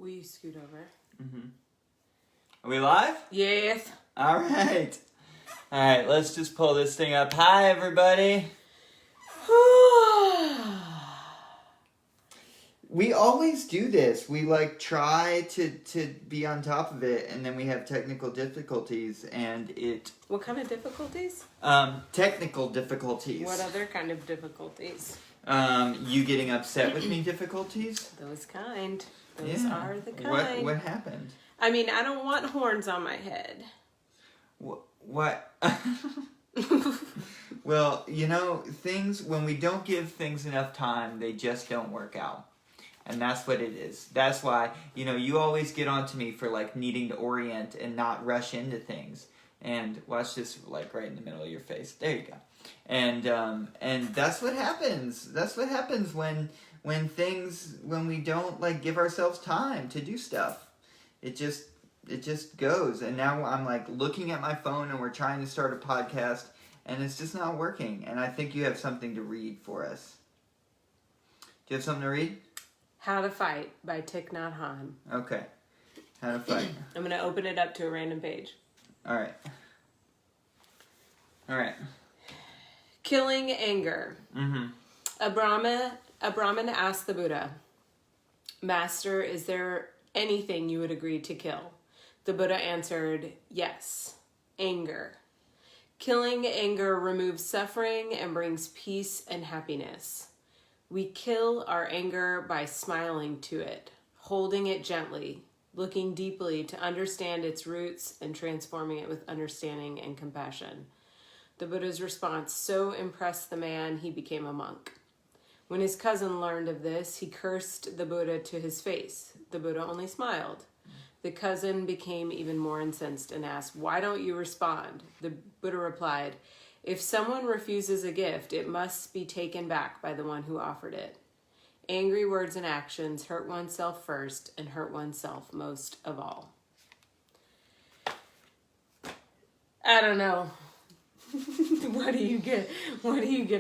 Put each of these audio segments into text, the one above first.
Will you scoot over? Mm-hmm. Are we live? Yes. All right. All right, let's just pull this thing up. Hi, everybody. We always do this. We try to be on top of it, and then we have technical difficulties, and it... What kind of difficulties? Technical difficulties. What other kind of difficulties? You getting upset with me difficulties? Those kind. Those are the kind. What happened? I mean, I don't want horns on my head. What? Well, things, when we don't give things enough time, they just don't work out. And that's what it is. That's why, you always get on to me for, needing to orient and not rush into things. And watch this, right in the middle of your face. There you go. And that's what happens. That's what happens when we don't, give ourselves time to do stuff. It just goes. And now I'm, looking at my phone and we're trying to start a podcast, and it's just not working. And I think you have something to read for us. Do you have something to read? How to Fight by Thich Nhat Hanh. Okay. How to Fight. I'm going to open it up to a random page. All right. Killing anger. Mm-hmm. A Brahmin asked the Buddha, "Master, is there anything you would agree to kill?" The Buddha answered, "Yes, anger. Killing anger removes suffering and brings peace and happiness. We kill our anger by smiling to it, holding it gently, looking deeply to understand its roots and transforming it with understanding and compassion." The Buddha's response so impressed the man, he became a monk. When his cousin learned of this, he cursed the Buddha to his face. The Buddha only smiled. The cousin became even more incensed and asked, "Why don't you respond?" The Buddha replied, "If someone refuses a gift, it must be taken back by the one who offered it. Angry words and actions hurt oneself first and hurt oneself most of all." I don't know. What do you get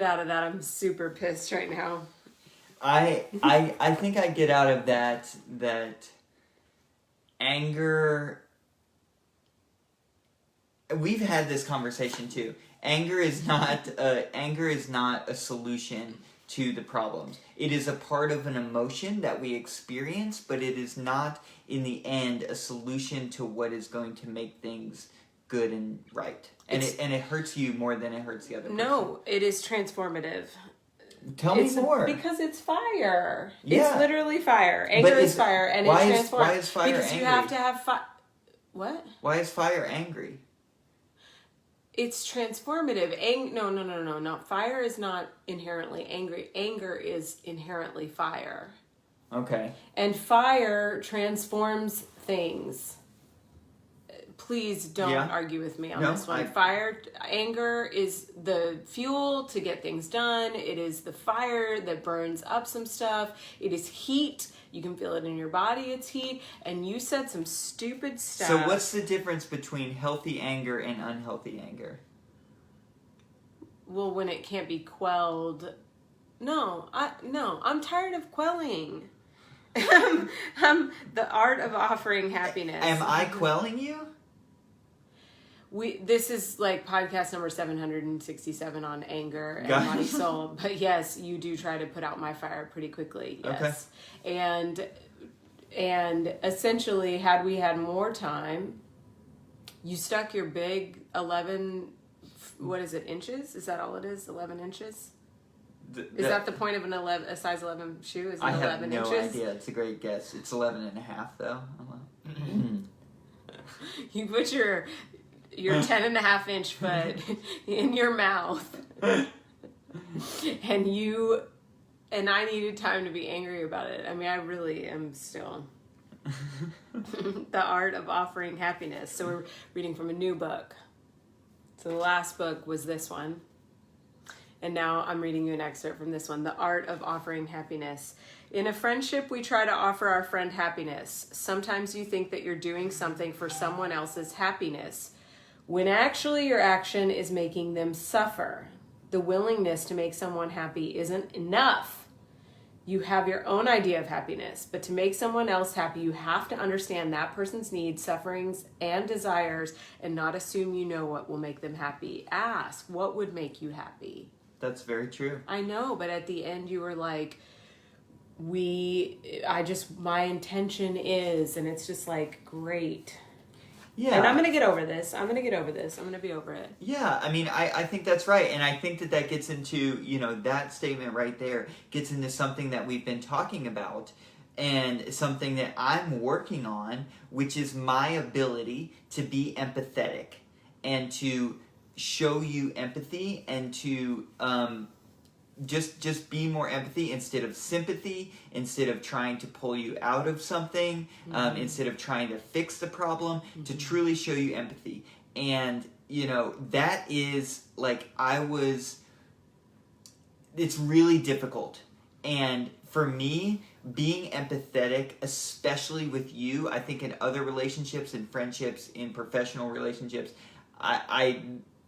out of that? I'm super pissed right now. I think I get out of that anger. We've had this conversation too. Anger is not a solution to the problems. It is a part of an emotion that we experience, but it is not in the end a solution to what is going to make things good and right. And it hurts you more than it hurts the other person. No, it is transformative. Tell me more. Because it's fire. Yeah. It's literally fire. Anger is fire, and it transforms. Why is fire because angry? You have to have fire. What? Why is fire angry? It's transformative. No. Fire is not inherently angry. Anger is inherently fire. Okay. And fire transforms things. Please don't argue with me on this one. Anger is the fuel to get things done. It is the fire that burns up some stuff. It is heat. You can feel it in your body. It's heat. And you said some stupid stuff. So what's the difference between healthy anger and unhealthy anger? Well, when it can't be quelled. I'm tired of quelling. The art of offering happiness. Am I quelling you? This is podcast number 767 on anger and Marisol. But yes, you do try to put out my fire pretty quickly. Yes. Okay. And essentially, had we had more time, you stuck your big 11, what is it, inches? Is that all it is? 11 inches? Is that the point of a size 11 shoe? Is it 11 inches? I have no idea. It's a great guess. It's 11 and a half, though. You put your 10 and a half inch foot in your mouth. And I needed time to be angry about it. I mean, I really am still. The Art of Offering Happiness. So we're reading from a new book. So the last book was this one. And now I'm reading you an excerpt from this one. The Art of Offering Happiness. In a friendship, we try to offer our friend happiness. Sometimes you think that you're doing something for someone else's happiness, when actually your action is making them suffer. The willingness to make someone happy isn't enough. You have your own idea of happiness, but to make someone else happy, you have to understand that person's needs, sufferings, and desires, and not assume you know what will make them happy. Ask, what would make you happy? That's very true. I know, but at the end you were like, my intention is, and it's just like, great. Yeah. And I'm going to get over this. I'm going to be over it. Yeah, I mean, I think that's right. And I think that gets into, that statement right there gets into something that we've been talking about and something that I'm working on, which is my ability to be empathetic and to show you empathy and to just be more empathy instead of sympathy, instead of trying to pull you out of something, instead of trying to fix the problem, to truly show you empathy. And, that is like, it's really difficult. And for me, being empathetic, especially with you, I think in other relationships, in friendships, in professional relationships, I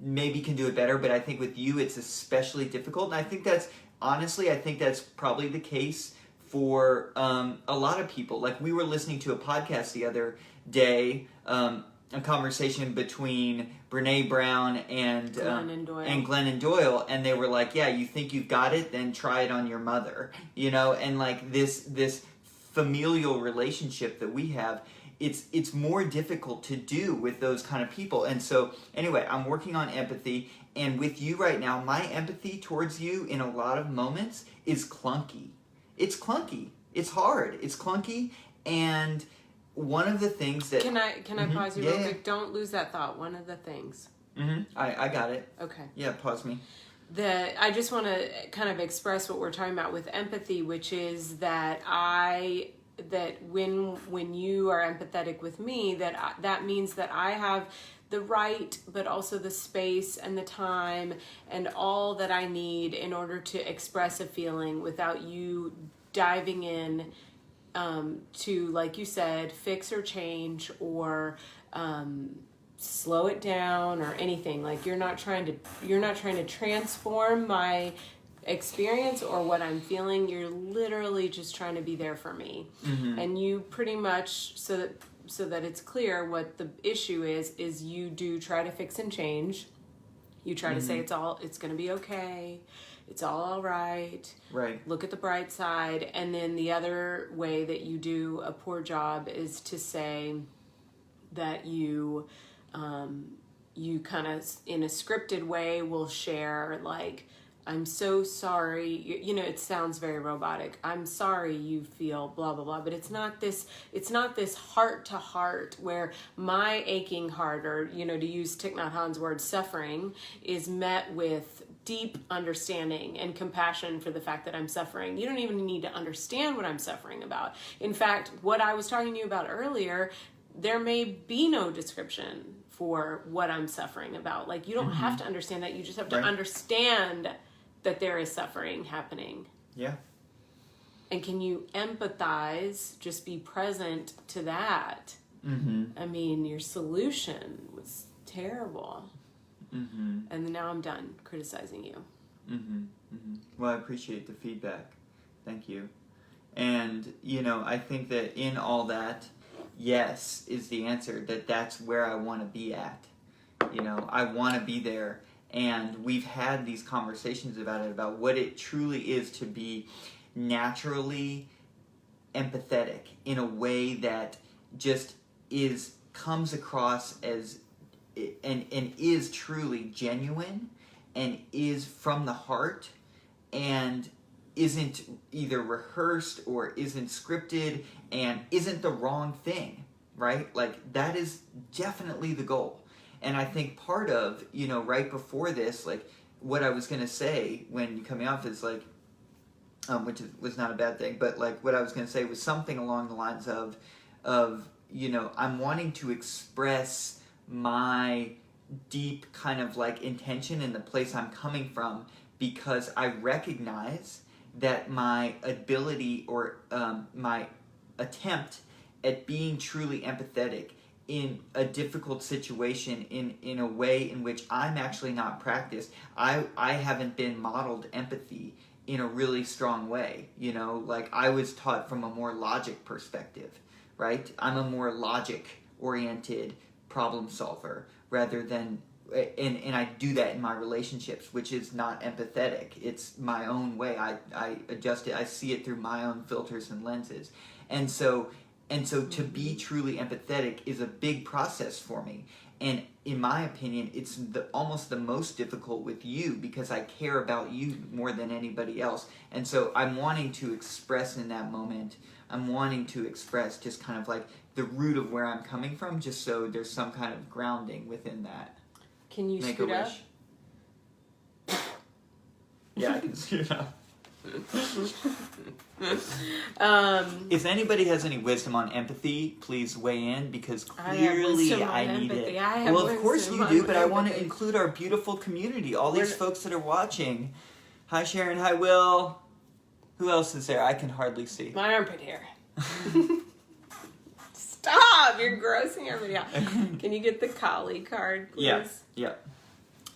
maybe can do it better, but I think with you it's especially difficult. And I think that's probably the case for a lot of people. Like, we were listening to a podcast the other day, a conversation between Brene Brown and Glennon Doyle, and they were like, yeah, you think you've got it, then try it on your mother, and like this familial relationship that we have, it's more difficult to do with those kind of people. And so anyway, I'm working on empathy, and with you right now, my empathy towards you in a lot of moments is clunky. It's clunky. It's hard. It's clunky. And one of the things that... Can I pause you real quick? Don't lose that thought. One of the things. I got it. Okay. Yeah, pause me. I just want to kind of express what we're talking about with empathy, which is that when you are empathetic with me, that means that I have the right, but also the space and the time and all that I need in order to express a feeling without you diving in to, like you said, fix or change or slow it down or anything. Like, you're not trying to transform my experience or what I'm feeling. You're literally just trying to be there for me. And you pretty much, so that it's clear what the issue is you do try to fix and change. You try to say it's going to be okay, it's all right, look at the bright side. And then the other way that you do a poor job is to say that you kind of in a scripted way will share, like, I'm so sorry. It sounds very robotic. I'm sorry you feel blah, blah, blah. But it's not this heart to heart where my aching heart, or, to use Thich Nhat Hanh's word, suffering, is met with deep understanding and compassion for the fact that I'm suffering. You don't even need to understand what I'm suffering about. In fact, what I was talking to you about earlier, there may be no description for what I'm suffering about. Like, you don't have to understand that. You just have to understand that there is suffering happening. Yeah. And can you empathize, just be present to that? I mean, your solution was terrible. And now I'm done criticizing you. Well, I appreciate the feedback. Thank you. And, I think that in all that, yes is the answer. That's where I want to be at. I want to be there. And we've had these conversations about it, about what it truly is to be naturally empathetic in a way that just comes across as and is truly genuine and is from the heart and isn't either rehearsed or isn't scripted and isn't the wrong thing, right? Like, that is definitely the goal. And I think part of, right before this, like, what I was going to say when coming off is, like, which was not a bad thing, but, like, what I was going to say was something along the lines of, I'm wanting to express my deep kind of, like, intention in the place I'm coming from, because I recognize that my ability or my attempt at being truly empathetic in a difficult situation, in a way in which I'm actually not practiced. I haven't been modeled empathy in a really strong way. You know, like I was taught from a more logic perspective, right? I'm a more logic oriented problem solver rather than, and I do that in my relationships, which is not empathetic. It's my own way. I adjust it. I see it through my own filters and lenses. And so to be truly empathetic is a big process for me. And in my opinion, it's almost the most difficult with you because I care about you more than anybody else. And so I'm wanting to express in that moment, I'm wanting to express just kind of like the root of where I'm coming from, just so there's some kind of grounding within that. Can you Make scoot a up? wish. Yeah, I can scoot up. If anybody has any wisdom on empathy, please weigh in because clearly I need it. Well, of course you do, but I want to include our beautiful community, all these folks that are watching. Hi Sharon, hi Will. Who else is there? I can hardly see. My armpit hair. Stop! You're grossing everybody out. Can you get the collie card, please? Yeah.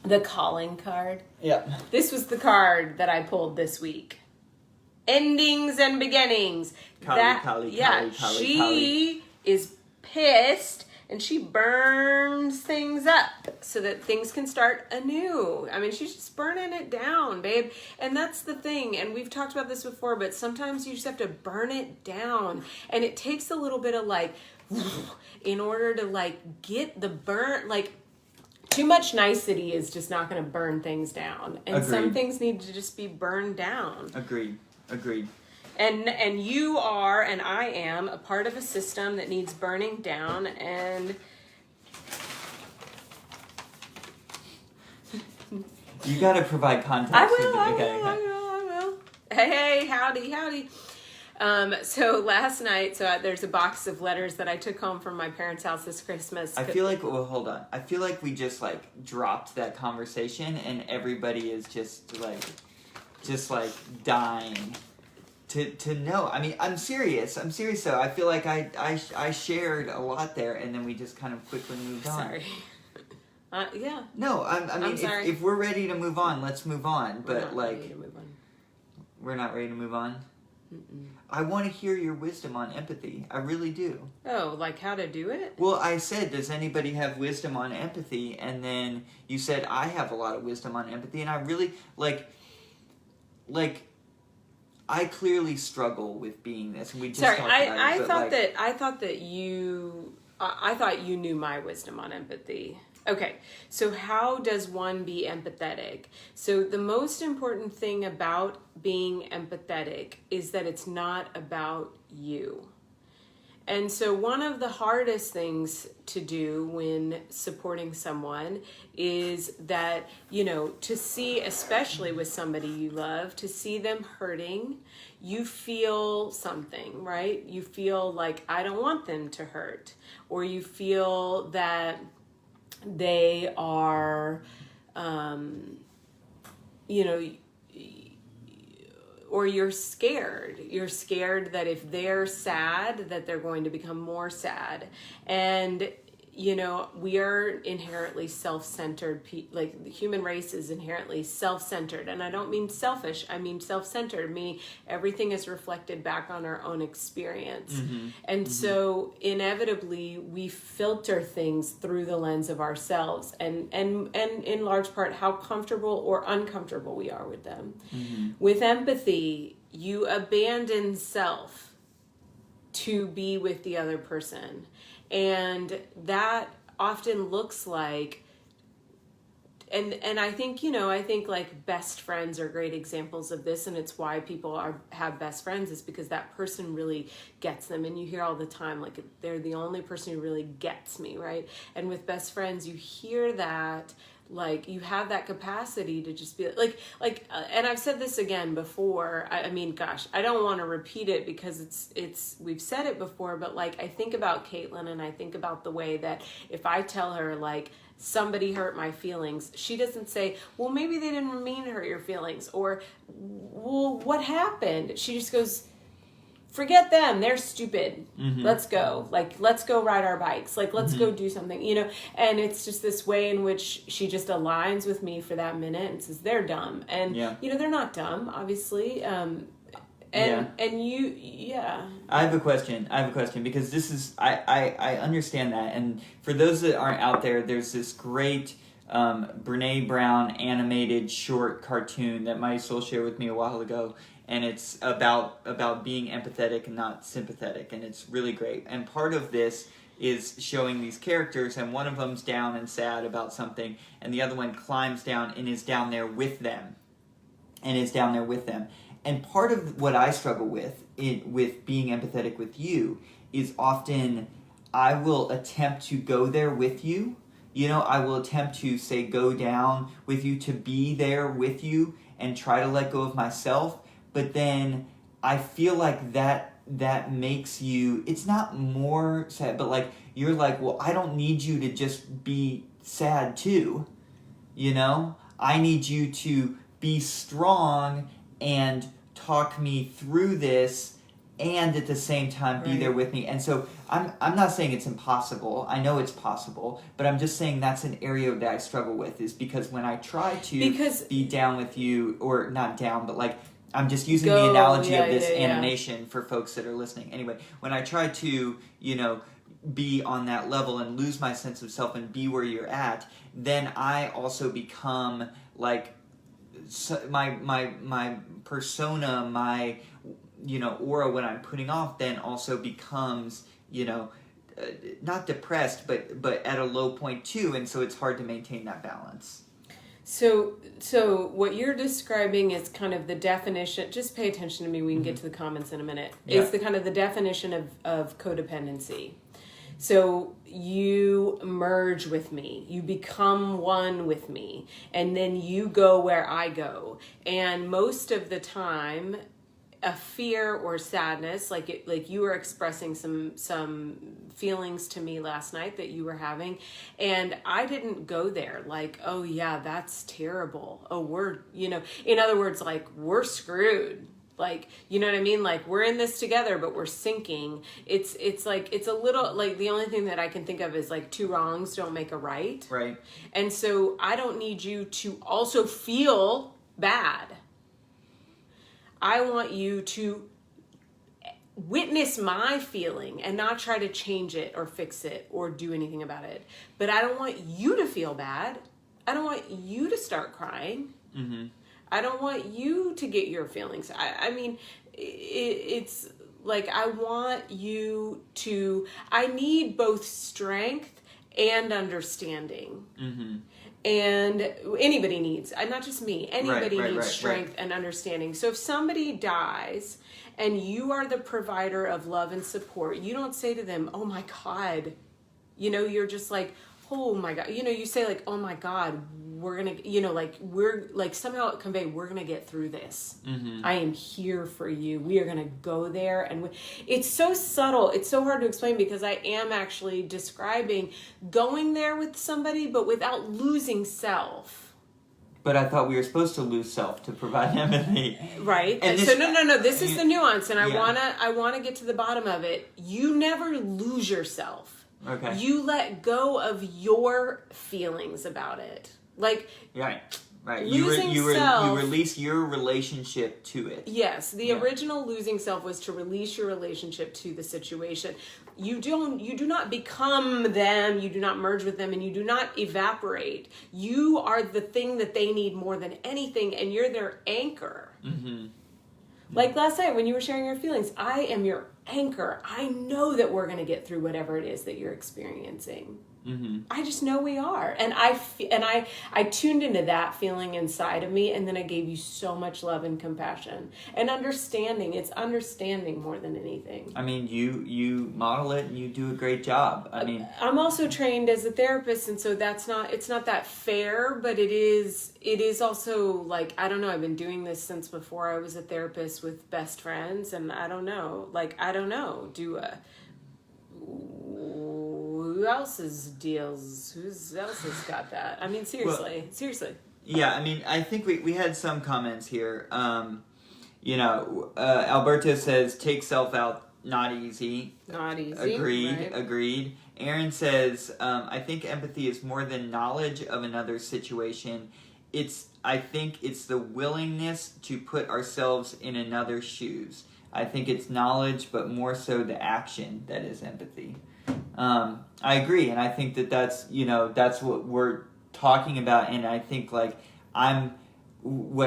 The calling card. Yeah. This was the card that I pulled this week. Endings and beginnings. She is pissed and she burns things up so that things can start anew. I mean, she's just burning it down, babe. And that's the thing. And we've talked about this before, but sometimes you just have to burn it down. And it takes a little bit of like, in order to like get the burn, like, too much nicety is just not going to burn things down. And some things need to just be burned down. Agreed. And you are, and I am, a part of a system that needs burning down. And you got to provide context. I will. Hey, howdy. So last night, there's a box of letters that I took home from my parents' house this Christmas. I feel like, hold on. I feel like we just like dropped that conversation and everybody is just like dying to know. I mean, I'm serious though. I feel like I shared a lot there and then we just kind of quickly moved on. Sorry. Yeah. No, I mean, if we're ready to move on, let's move on. But we're not ready to move on. Mm-mm. I want to hear your wisdom on empathy. I really do. Oh, like how to do it? Well, I said, does anybody have wisdom on empathy? And then you said, I have a lot of wisdom on empathy. And I really, like, I clearly struggle with being this. And we just talked about it. I thought you knew my wisdom on empathy. Okay, so how does one be empathetic? So the most important thing about being empathetic is that it's not about you. And so one of the hardest things to do when supporting someone is that, to see, especially with somebody you love, to see them hurting, you feel something, right? You feel like, I don't want them to hurt. Or you feel that they are, or you're scared. You're scared that if they're sad, that they're going to become more sad. And, we are inherently self-centered. Like, the human race is inherently self-centered. And I don't mean selfish. I mean self-centered, meaning everything is reflected back on our own experience. Mm-hmm. And so, inevitably, we filter things through the lens of ourselves. And in large part, how comfortable or uncomfortable we are with them. Mm-hmm. With empathy, you abandon self to be with the other person. And that often looks like, and I think, like best friends are great examples of this. And it's why people have best friends, is because that person really gets them. And you hear all the time, like, they're the only person who really gets me, right? And with best friends, you hear that, like, you have that capacity to just be like, and I've said this again before. I mean, gosh, I don't want to repeat it because we've said it before, but like, I think about Caitlin and I think about the way that if I tell her, like, somebody hurt my feelings, she doesn't say, well, maybe they didn't mean to hurt your feelings, or, well, what happened? She just goes, forget them, they're stupid. Mm-hmm. Let's go. Like, let's go ride our bikes. Like, let's go do something, you know? And it's just this way in which she just aligns with me for that minute and says, they're dumb. And, you know, they're not dumb, obviously. And you, I have a question because this is, I understand that. And for those that aren't out there, there's this great Brene Brown animated short cartoon that Marisol shared with me a while ago. And it's about being empathetic and not sympathetic. And it's really great. And part of this is showing these characters, and one of them's down and sad about something, and the other one climbs down and is down there with them. And part of what I struggle with being empathetic with you is often I will attempt to go there with you. You know, I will attempt to, say, go down with you, to be there with you and try to let go of myself. But then I feel like that makes you, it's not more sad, but like, you're like, well, I don't need you to just be sad too. You know? I need you to be strong and talk me through this and at the same time be there with me. And so I'm not saying it's impossible. I know it's possible, but I'm just saying that's an area that I struggle with, is because when I try to be down with you, or not down, but like, I'm just using the analogy of this animation for folks that are listening. Anyway, when I try to, you know, be on that level and lose my sense of self and be where you're at, then I also become like my persona, my, you know, aura, when I'm putting off, then also becomes, you know, not depressed, but at a low point too, and so it's hard to maintain that balance. So what you're describing is kind of the definition. Just pay attention to me. We can get to the comments in a minute. Yeah. It's the kind of the definition of codependency. So you merge with me, you become one with me, and then you go where I go. And most of the time, a fear or sadness, like you were expressing some feelings to me last night that you were having, and I didn't go there like, oh yeah, that's terrible. Oh, we're, you know, in other words, like, we're screwed. Like, you know what I mean? Like, we're in this together, but we're sinking. It's like, it's a little, like, the only thing that I can think of is like, two wrongs don't make a right. Right. And so I don't need you to also feel bad. I want you to witness my feeling and not try to change it or fix it or do anything about it. But I don't want you to feel bad. I don't want you to start crying. Mm-hmm. I don't want you to get your feelings. I mean, it's like, I want you to, I need both strength and understanding. Mm-hmm. And anybody needs, not just me, anybody needs strength and understanding. So if somebody dies and you are the provider of love and support, you don't say to them, oh my God, you know, you're just like, oh my God, you know, you say like, oh my God, we're going to, you know, like, we're like, somehow convey, we're going to get through this. Mm-hmm. I am here for you. We are going to go there. And it's so subtle. It's so hard to explain, because I am actually describing going there with somebody, but without losing self. But I thought we were supposed to lose self to provide empathy. Right. And so no, this is the nuance. And I want to get to the bottom of it. You never lose yourself. Okay. You let go of your feelings about it. Like, right. Losing self, you release your relationship to it. Yes, the original losing self was to release your relationship to the situation. You do not become them, you do not merge with them, and you do not evaporate. You are the thing that they need more than anything, and you're their anchor. Mm-hmm. Like last night when you were sharing your feelings, I am your anchor. I know that we're going to get through whatever it is that you're experiencing. Mm-hmm. I just know we are. And I tuned into that feeling inside of me, and then I gave you so much love and compassion and understanding. It's understanding more than anything. I mean, you model it and you do a great job. I mean, I'm also trained as a therapist, and so it's not that fair, but it is also like, I don't know, I've been doing this since before I was a therapist with best friends, and I don't know, who else's deals? Who else has got that? I mean, seriously. Yeah, I mean, I think we had some comments here. Alberto says, take self out, not easy. Not easy. Agreed. Aaron says, I think empathy is more than knowledge of another situation. I think it's the willingness to put ourselves in another's shoes. I think it's knowledge, but more so the action that is empathy. I agree, and I think that's what we're talking about, and I think what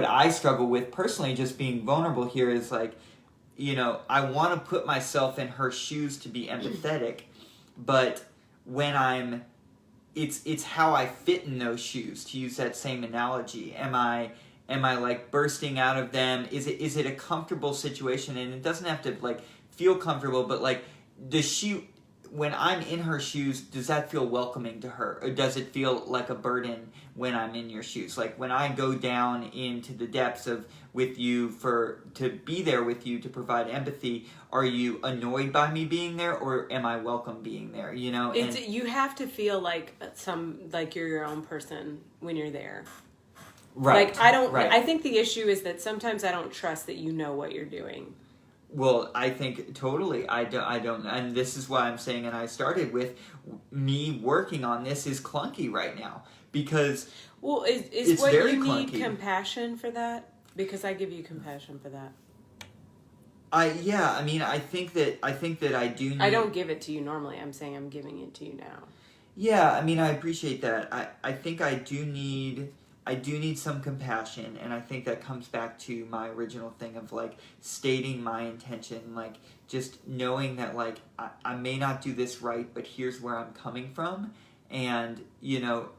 I struggle with personally, just being vulnerable here, is I want to put myself in her shoes to be empathetic, but when it's how I fit in those shoes, to use that same analogy. Am I bursting out of them? Is it a comfortable situation? And it doesn't have to feel comfortable, but when I'm in her shoes, does that feel welcoming to her? Or does it feel like a burden when I'm in your shoes? When I go down into the depths with you to be there with you, to provide empathy, are you annoyed by me being there, or am I welcome being there? You have to feel like you're your own person when you're there. Right. I think the issue is that sometimes I don't trust that you know what you're doing. Well, I think totally. I don't, and this is why I'm saying, and I started with me working on this is clunky right now because is what very you need clunky. Compassion for that? Because I give you compassion for that. I think that I do need... I don't give it to you normally. I'm saying I'm giving it to you now. Yeah, I appreciate that. I think I do need some compassion, and I think that comes back to my original thing of stating my intention, just knowing that I may not do this right, but here's where I'm coming from, and you,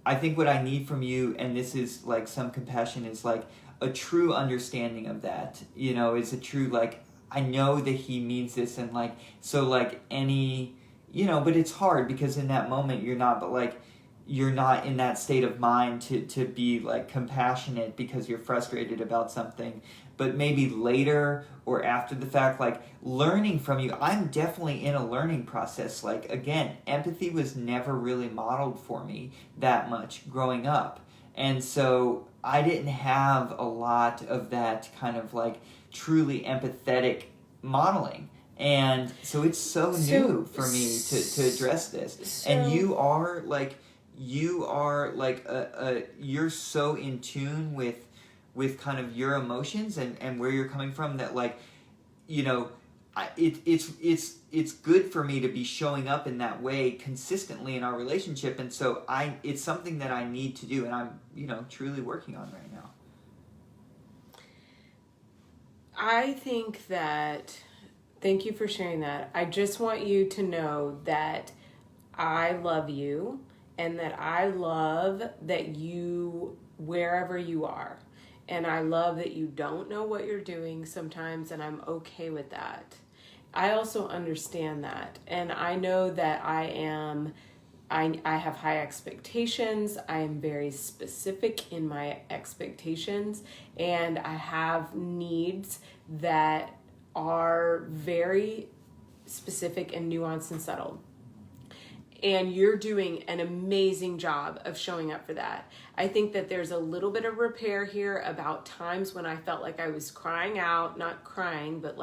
I think what I need from you, and this is some compassion, is a true understanding of that, is a true I know that he means this, and any, but it's hard because in that moment you're not, but you're not in that state of mind to be compassionate because you're frustrated about something. But maybe later or after the fact, learning from you. I'm definitely in a learning process. Again, empathy was never really modeled for me that much growing up. And so I didn't have a lot of that kind of truly empathetic modeling. And so it's so new for me to address this. And you are you're so in tune with kind of your emotions and where you're coming from that it's good for me to be showing up in that way consistently in our relationship, and so it's something that I need to do, and I'm truly working on right now. I think that, thank you for sharing that. I just want you to know that I love you, and that I love that you, wherever you are, and I love that you don't know what you're doing sometimes, and I'm okay with that. I also understand that, and I know that I have high expectations. I am very specific in my expectations, and I have needs that are very specific and nuanced and subtle. And you're doing an amazing job of showing up for that. I think that there's a little bit of repair here about times when I felt like I was crying out, not crying, but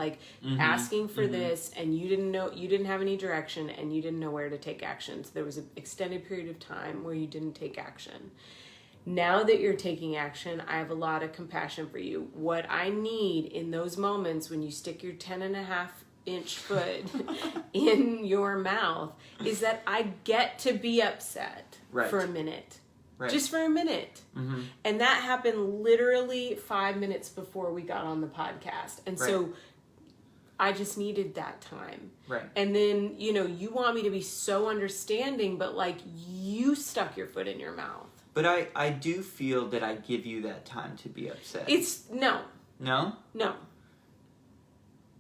asking for this, and you didn't have any direction, and you didn't know where to take action. So there was an extended period of time where you didn't take action. Now that you're taking action, I have a lot of compassion for you. What I need in those moments when you stick your 10.5-inch foot in your mouth is that I get to be upset for a minute. Right. Just for a minute. Mm-hmm. And that happened literally 5 minutes before we got on the podcast. And so I just needed that time. Right. And then, you want me to be so understanding, but you stuck your foot in your mouth. But I do feel that I give you that time to be upset. No. No? No.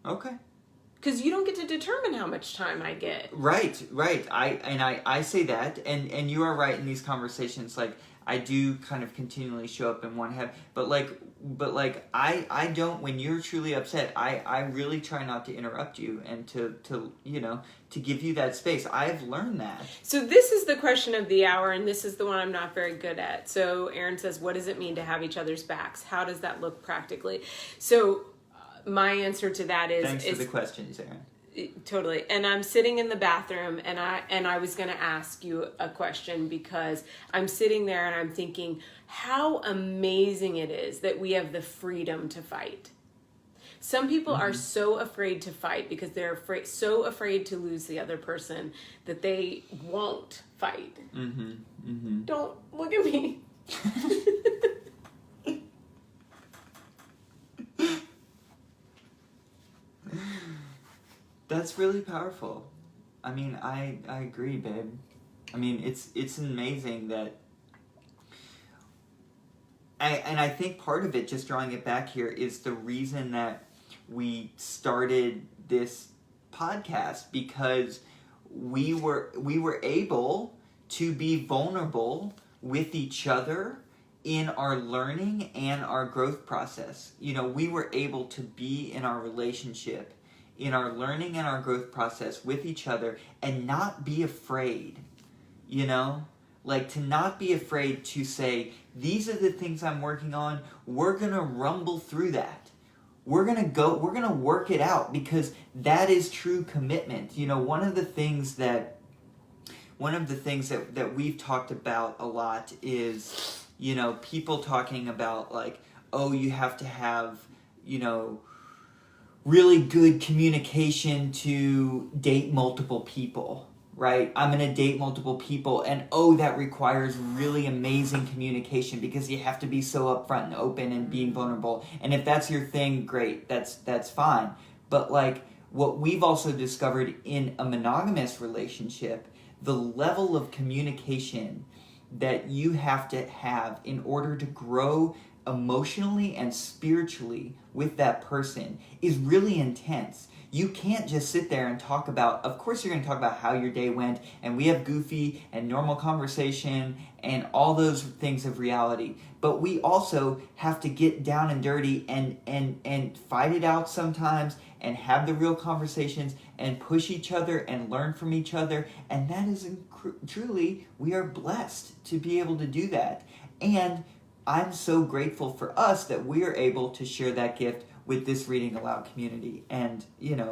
Okay. Because you don't get to determine how much time I get. Right. I say that, and you are right in these conversations. I do kind of continually show up and want to have, but I don't, when you're truly upset, I really try not to interrupt you and to give you that space. I've learned that. So this is the question of the hour, and this is the one I'm not very good at. So Aaron says, what does it mean to have each other's backs? How does that look practically? So my answer to that is... Thanks for the questions, Aaron. Totally. And I'm sitting in the bathroom, and I was going to ask you a question, because I'm sitting there and I'm thinking how amazing it is that we have the freedom to fight. Some people are so afraid to fight because they're so afraid to lose the other person that they won't fight. Don't look at me. That's really powerful. I mean, I agree, babe. I mean, it's amazing that... I think part of it, just drawing it back here, is the reason that we started this podcast, because we were able to be vulnerable with each other in our learning and our growth process. We were able to be in our relationship, in our learning and our growth process with each other, and not be afraid, to not be afraid to say, these are the things I'm working on. We're going to rumble through that. We're going to work it out, because that is true commitment. One of the things that we've talked about a lot is, people talking about you have to have, really good communication to date multiple people, right? I'm going to date multiple people, and that requires really amazing communication, because you have to be so upfront and open and being vulnerable. And if that's your thing, great, that's fine. But what we've also discovered in a monogamous relationship, the level of communication that you have to have in order to grow emotionally and spiritually with that person is really intense. You can't just sit there and talk about, of course you're going to talk about how your day went, and we have goofy and normal conversation and all those things of reality, but we also have to get down and dirty and fight it out sometimes, and have the real conversations and push each other and learn from each other. And that is truly, we are blessed to be able to do that. And I'm so grateful for us that we are able to share that gift with this Reading Aloud community. And,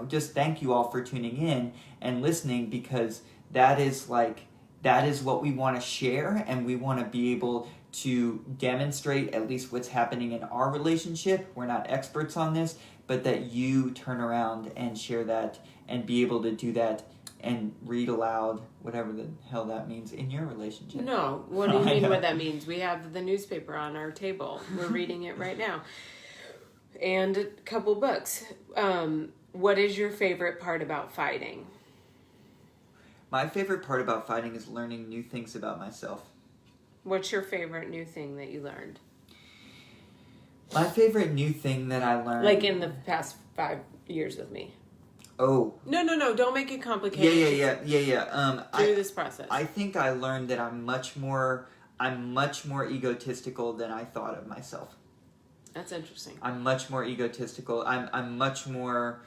just thank you all for tuning in and listening, because that is what we want to share, and we want to be able to demonstrate at least what's happening in our relationship. We're not experts on this, but that you turn around and share that and be able to do that and read aloud, whatever the hell that means, in your relationship. No, what do you mean what that means? We have the newspaper on our table. We're reading it right now. And a couple books. What is your favorite part about fighting? My favorite part about fighting is learning new things about myself. What's your favorite new thing that you learned? My favorite new thing that I learned... in the past 5 years with me. Oh. No, don't make it complicated. Yeah. Through this process. I think I learned that I'm much more egotistical than I thought of myself. That's interesting. I'm much more egotistical. I'm much more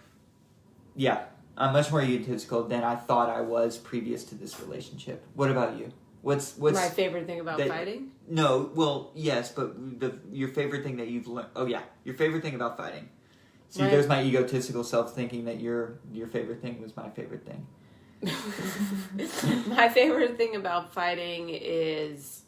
egotistical than I thought I was previous to this relationship. What about you? What's my favorite thing about fighting? No, well, yes, but your favorite thing that you've learned. Oh yeah, your favorite thing about fighting. See, there's my egotistical self thinking that your favorite thing was my favorite thing. My favorite thing about fighting is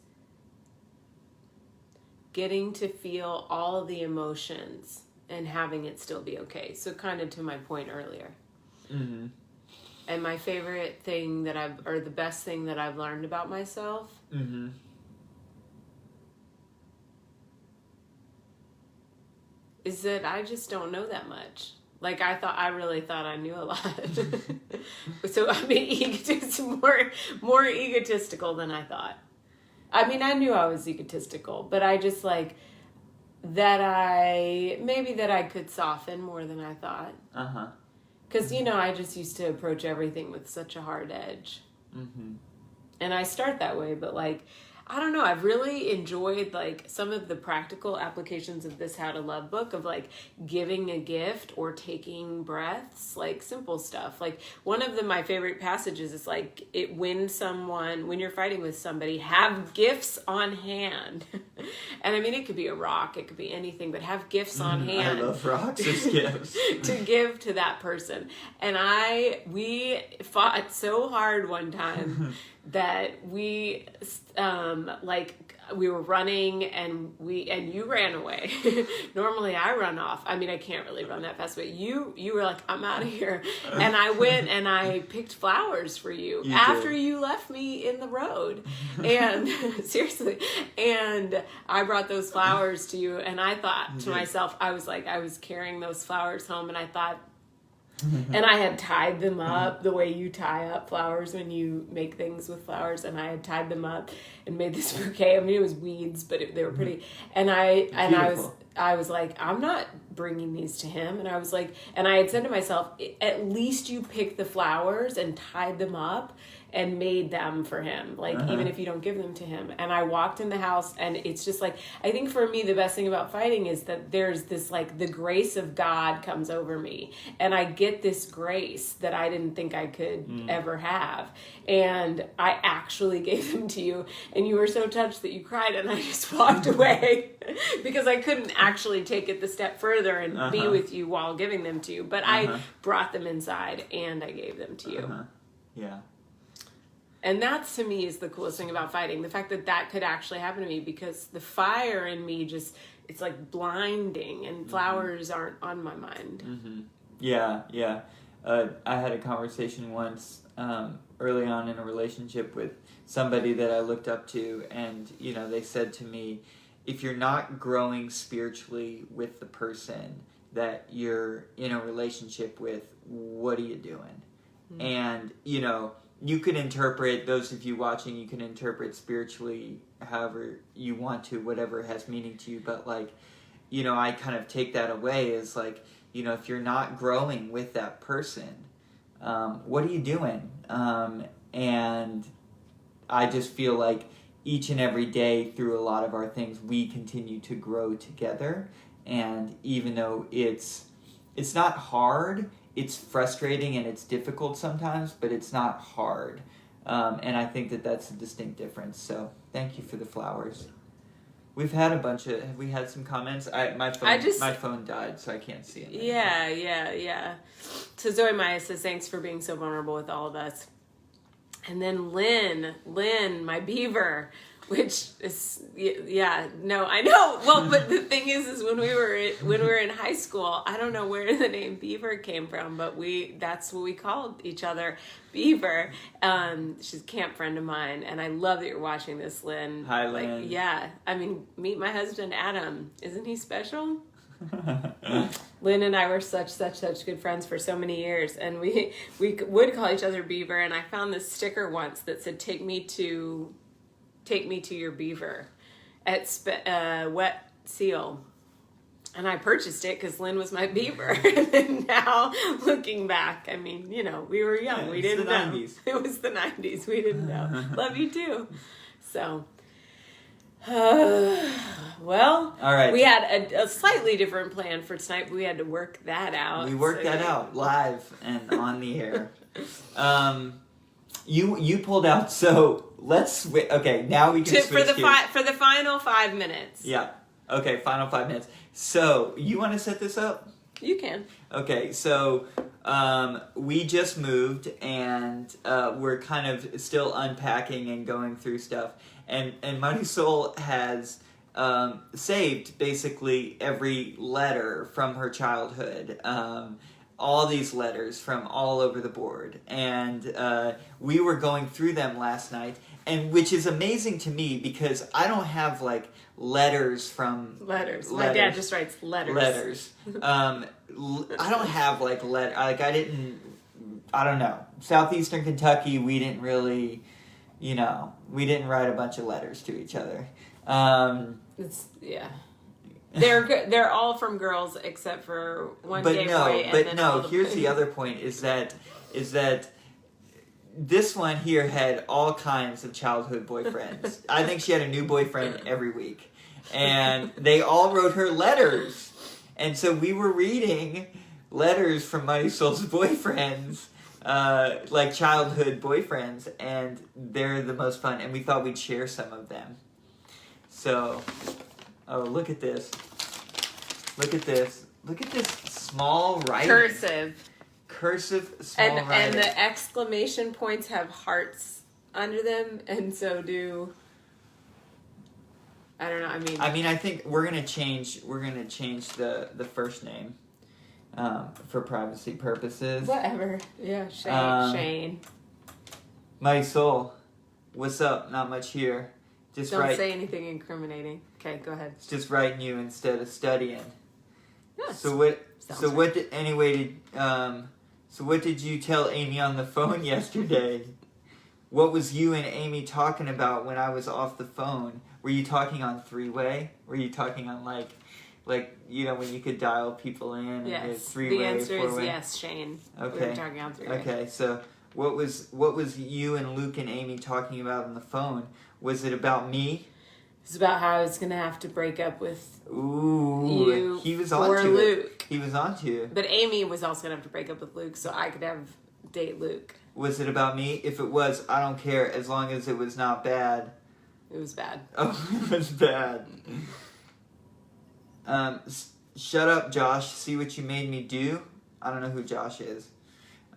getting to feel all the emotions and having it still be okay. So kind of to my point earlier. Mm-hmm. And my favorite thing the best thing that I've learned about myself is that I just don't know that much. I really thought I knew a lot. So I'm more egotistical than I thought. I mean, I knew I was egotistical, but I just that I could soften more than I thought. Uh-huh. Because, I just used to approach everything with such a hard edge. Mm-hmm. And I start that way, but I don't know. I've really enjoyed like some of the practical applications of this How to Love book of like giving a gift or taking breaths, like simple stuff. Like one of my favorite passages is like when you're fighting with somebody, have gifts on hand. And I mean, it could be a rock, it could be anything, but have gifts on hand. I love rocks as gifts. To give to that person. And we fought so hard one time that we we were running and you ran away. Normally I run off. I mean, I can't really run that fast, but you were like, I'm out of here. And I went and I picked flowers for you after you left me in the road. And seriously, and I brought those flowers to you, and I thought to myself, I was carrying those flowers home, and I thought, and I had tied them up the way you tie up flowers when you make things with flowers, and I had tied them up and made this bouquet. I mean, it was weeds, but they were pretty. And I was like, I'm not bringing these to him. And I was like, and I had said to myself, at least you picked the flowers and tied them up and made them for him, like even if you don't give them to him. And I walked in the house, and it's just like, I think for me the best thing about fighting is that there's this like the grace of God comes over me, and I get this grace that I didn't think I could ever have. And I actually gave them to you, and you were so touched that you cried, and I just walked away because I couldn't actually take it the step further and be with you while giving them to you. But I brought them inside and I gave them to you. Yeah. And that, to me, is the coolest thing about fighting. The fact that could actually happen to me, because the fire in me it's like blinding, and flowers aren't on my mind. Yeah. I had a conversation once early on in a relationship with somebody that I looked up to, and, they said to me, if you're not growing spiritually with the person that you're in a relationship with, what are you doing? And, you can interpret, those of you watching, you can interpret spiritually however you want to, whatever has meaning to you. But I kind of take that away as if you're not growing with that person, what are you doing? And I just feel like each and every day through a lot of our things, we continue to grow together. And even though it's not hard, it's frustrating and it's difficult sometimes, but it's not hard. And I think that's a distinct difference. So thank you for the flowers. Have we had some comments? My phone died, so I can't see it. Yeah. So Zoe Maya says, thanks for being so vulnerable with all of us. And then Lynn, my beaver, which is, no, I know. Well, but the thing is when we were in high school, I don't know where the name Beaver came from, but that's what we called each other, Beaver. She's a camp friend of mine, and I love that you're watching this, Lynn. Hi, Lynn. I mean, meet my husband, Adam. Isn't he special? Lynn and I were such good friends for so many years, and we would call each other Beaver. And I found this sticker once that said, take me to your beaver at Wet Seal. And I purchased it because Lynn was my beaver. And now, looking back, I mean, we were young. We didn't know. 90s. It was the 90s. We didn't know. Love you too. So, well, all right. We had a slightly different plan for tonight, but we had to work that out. We worked that out live and on the air. You pulled out, so okay, now we can switch for the final 5 minutes. Yeah. Okay, final 5 minutes. So, you want to set this up? You can. Okay, so we just moved, and we're kind of still unpacking and going through stuff. And Marisol has saved basically every letter from her childhood. All these letters from all over the board. And we were going through them last night, and which is amazing to me because I don't have letters from... Letters. My dad just writes letters. I don't have I don't know. Southeastern Kentucky, we didn't really, we didn't write a bunch of letters to each other. They're all from girls except for one gay boy. But no, here's the other point: is that this one here had all kinds of childhood boyfriends. I think she had a new boyfriend every week. And they all wrote her letters. And so we were reading letters from Marisol's boyfriends, like childhood boyfriends, and they're the most fun. And we thought we'd share some of them. So, oh, look at this. Look at this. Look at this small writing. Cursive small writing. And the exclamation points have hearts under them, and so do... I don't know. I mean, I think we're gonna change the first name for privacy purposes. Whatever. Yeah, Shane. Marisol, what's up? Not much here. Just don't say anything incriminating. Okay, go ahead. Just writing you instead of studying. Yes. So what did you tell Amy on the phone yesterday? What was you and Amy talking about when I was off the phone? Were you talking on three-way? Were you talking on like when you could dial people in and yes. three-way, the answer four-way? is yes, Shane. Okay. We were talking on three-way. Okay, so what was you and Luke and Amy talking about on the phone? Was it about me? It's about how I was gonna have to break up with you. He was on to Luke. He was on to you. But Amy was also gonna have to break up with Luke, so I could date Luke. Was it about me? If it was, I don't care as long as it was not bad. It was bad. Oh, it was bad. Shut up, Josh. See what you made me do? I don't know who Josh is.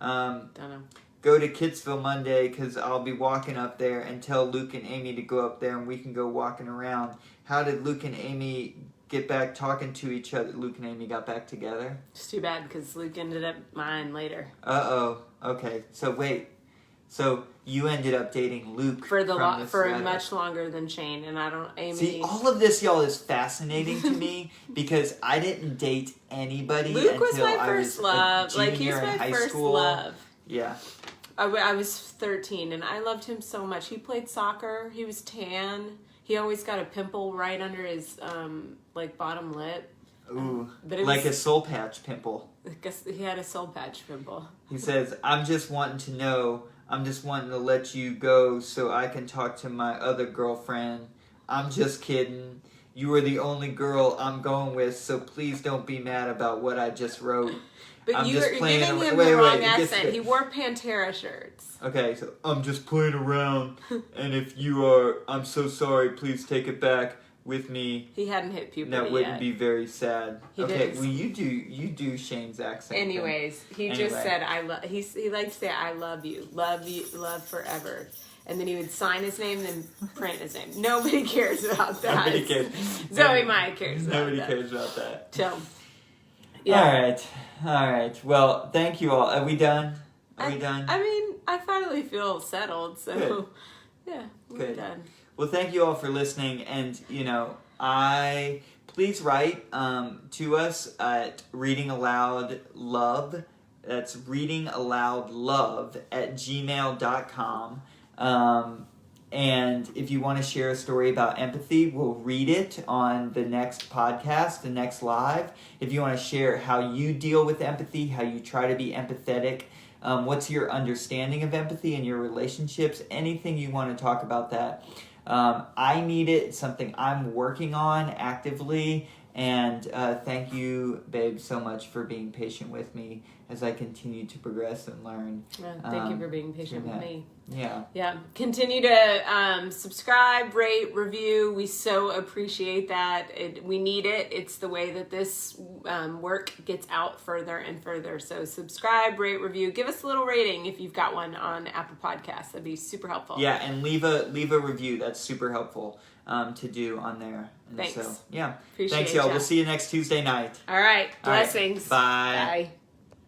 Don't know. Go to Kitsville Monday because I'll be walking up there, and tell Luke and Amy to go up there and we can go walking around. How did Luke and Amy get back talking to each other? Luke and Amy got back together? It's too bad because Luke ended up mine later. Uh-oh. Okay. So wait. So you ended up dating Luke for much longer than Shane, and I don't. Amy. See, all of this, y'all, is fascinating to me because I didn't date anybody. Luke was until my first love. Like he was my first love. Yeah. I was 13, and I loved him so much. He played soccer. He was tan. He always got a pimple right under his bottom lip. Ooh, but like a soul patch pimple. I guess he had a soul patch pimple. He says, I'm just wanting to let you go so I can talk to my other girlfriend. I'm just kidding. You are the only girl I'm going with, so please don't be mad about what I just wrote. But you're giving him the wrong accent. He wore Pantera shirts. Okay, so I'm just playing around, and if you are, I'm so sorry, please take it back with me. He hadn't hit puberty That wouldn't be very sad. He okay, did. well you do Shane's accent. Anyways, just said he likes to say I love you, love forever. And then he would sign his name and then print his name. Nobody cares about that. Nobody cares. Zoe Maya cares about Nobody that. cares about that. So, yeah. All right. Well, thank you all. Are we done? Are we done? I mean, I finally feel settled, so good. Yeah, we're done. Well, thank you all for listening, and please write to us at readingaloudlove. That's readingaloudlove@gmail.com. And if you want to share a story about empathy, we'll read it on the next podcast, the next live. If you want to share how you deal with empathy, how you try to be empathetic, what's your understanding of empathy in your relationships, anything you want to talk about that. I need it. It's something I'm working on actively. And thank you, babe, so much for being patient with me as I continue to progress and learn. Thank you for being patient with me. Yeah. Yeah. Continue to subscribe, rate, review. We so appreciate that. We need it. It's the way that this work gets out further and further. So subscribe, rate, review. Give us a little rating if you've got one on Apple Podcasts. That'd be super helpful. Yeah, and leave a review. That's super helpful to do on there. And Thanks. So, yeah. Appreciate Thanks, y'all. ya. We'll see you next Tuesday night. All right. Blessings. All right. Bye. Bye.